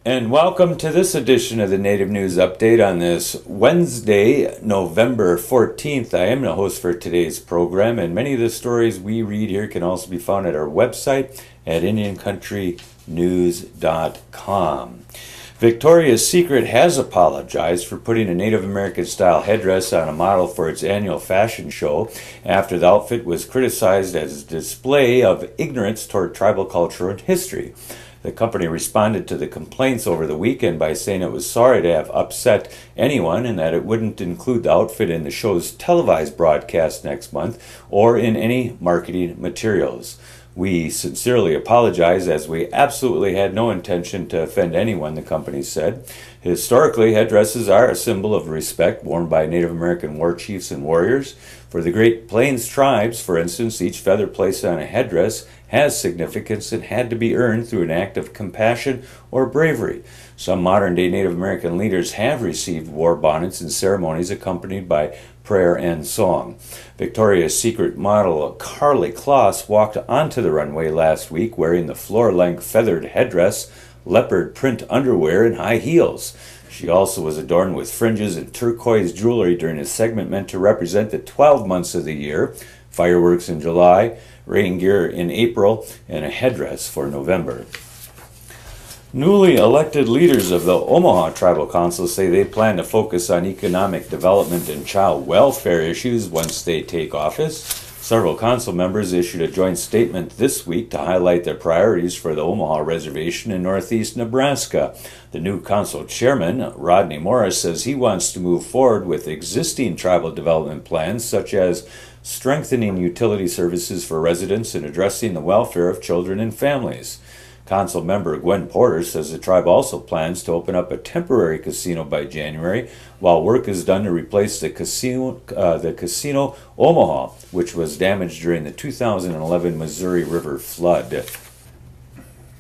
And welcome to this edition of the Native News Update on this Wednesday, November 14th. I am the host for today's program, and many of the stories we read here can also be found at our website at IndianCountryNews.com. Victoria's Secret has apologized for putting a Native American-style headdress on a model for its annual fashion show after the outfit was criticized as a display of ignorance toward tribal culture and history. The company responded to the complaints over the weekend by saying it was sorry to have upset anyone and that it wouldn't include the outfit in the show's televised broadcast next month or in any marketing materials. We sincerely apologize as we absolutely had no intention to offend anyone, the company said. Historically, headdresses are a symbol of respect worn by Native American war chiefs and warriors. For the Great Plains tribes, for instance, each feather placed on a headdress has significance and had to be earned through an act of compassion or bravery. Some modern-day Native American leaders have received war bonnets in ceremonies accompanied by prayer and song. Victoria's Secret model Carly Kloss walked onto the runway last week wearing the floor-length feathered headdress, leopard print underwear, and high heels. She also was adorned with fringes and turquoise jewelry during a segment meant to represent the 12 months of the year, fireworks in July, rain gear in April, and a headdress for November. Newly elected leaders of the Omaha Tribal Council say they plan to focus on economic development and child welfare issues once they take office. Several council members issued a joint statement this week to highlight their priorities for the Omaha Reservation in northeast Nebraska. The new council chairman, Rodney Morris, says he wants to move forward with existing tribal development plans such as strengthening utility services for residents and addressing the welfare of children and families. Council member Gwen Porter says the tribe also plans to open up a temporary casino by January while work is done to replace the casino Omaha, which was damaged during the 2011 Missouri River flood.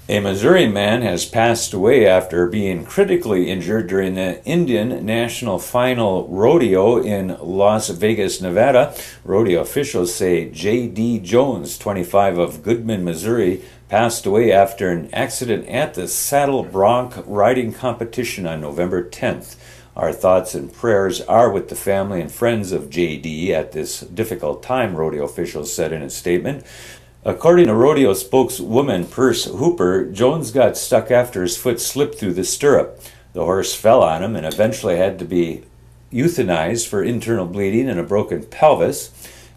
A Missouri man has passed away after being critically injured during the Indian National Finals Rodeo in Las Vegas, Nevada. Rodeo officials say J.D. Jones, 25, of Goodman, Missouri, passed away after an accident at the saddle bronc riding competition on November 10th. Our thoughts and prayers are with the family and friends of J.D. at this difficult time, rodeo officials said in a statement. According to rodeo spokeswoman Perce Hooper, Jones got stuck after his foot slipped through the stirrup. The horse fell on him and eventually had to be euthanized for internal bleeding and a broken pelvis.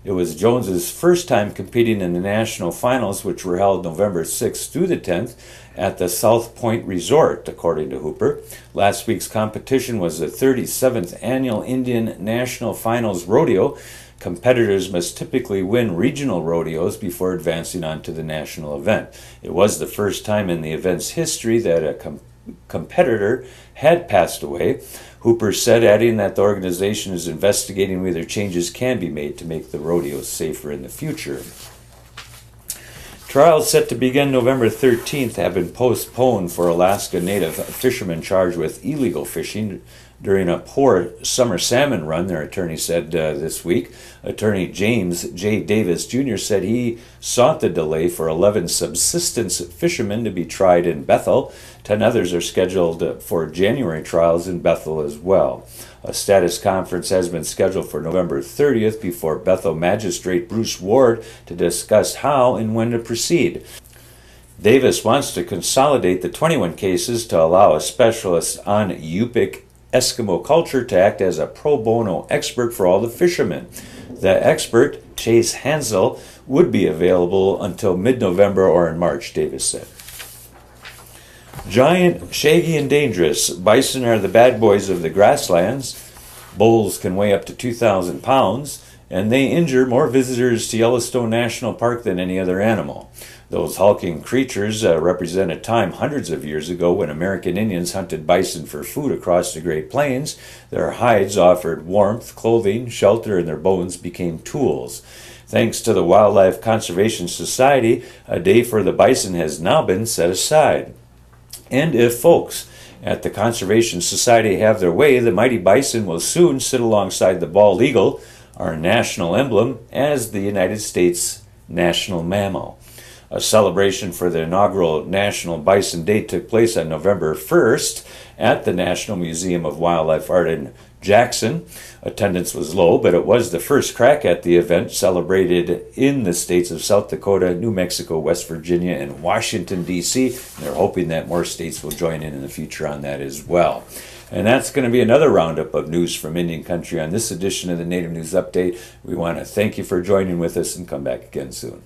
It was Jones's first time competing in the national finals, which were held November 6th through the 10th at the South Point Resort, according to Hooper. Last week's competition was the 37th annual Indian National Finals Rodeo. Competitors must typically win regional rodeos before advancing on to the national event. It was the first time in the event's history that a competitor had passed away. Hooper said, adding that the organization is investigating whether changes can be made to make the rodeo safer in the future. Trials set to begin November 13th have been postponed for Alaska Native fishermen charged with illegal fishing during a poor summer salmon run, their attorney said this week. Attorney James J. Davis Jr. said he sought the delay for 11 subsistence fishermen to be tried in Bethel. 10 others are scheduled for January trials in Bethel as well. A status conference has been scheduled for November 30th before Bethel Magistrate Bruce Ward to discuss how and when to proceed. Davis wants to consolidate the 21 cases to allow a specialist on Yupik Eskimo culture to act as a pro bono expert for all the fishermen. The expert, Chase Hansel, would be available until mid-November or in March, Davis said. Giant, shaggy, and dangerous, bison are the bad boys of the grasslands. Bulls can weigh up to 2,000 pounds, and they injure more visitors to Yellowstone National Park than any other animal. Those hulking creatures represent a time hundreds of years ago when American Indians hunted bison for food across the Great Plains. Their hides offered warmth, clothing, shelter, and their bones became tools. Thanks to the Wildlife Conservation Society, a day for the bison has now been set aside. And if folks at the Conservation Society have their way, the mighty bison will soon sit alongside the bald eagle, our national emblem, as the United States national mammal. A celebration for the inaugural National Bison Day took place on November 1st at the National Museum of Wildlife Art in Jackson. Attendance was low, but it was the first crack at the event, celebrated in the states of South Dakota, New Mexico, West Virginia, and Washington, D.C. And they're hoping that more states will join in the future on that as well. And that's going to be another roundup of news from Indian Country on this edition of the Native News Update. We want to thank you for joining with us and come back again soon.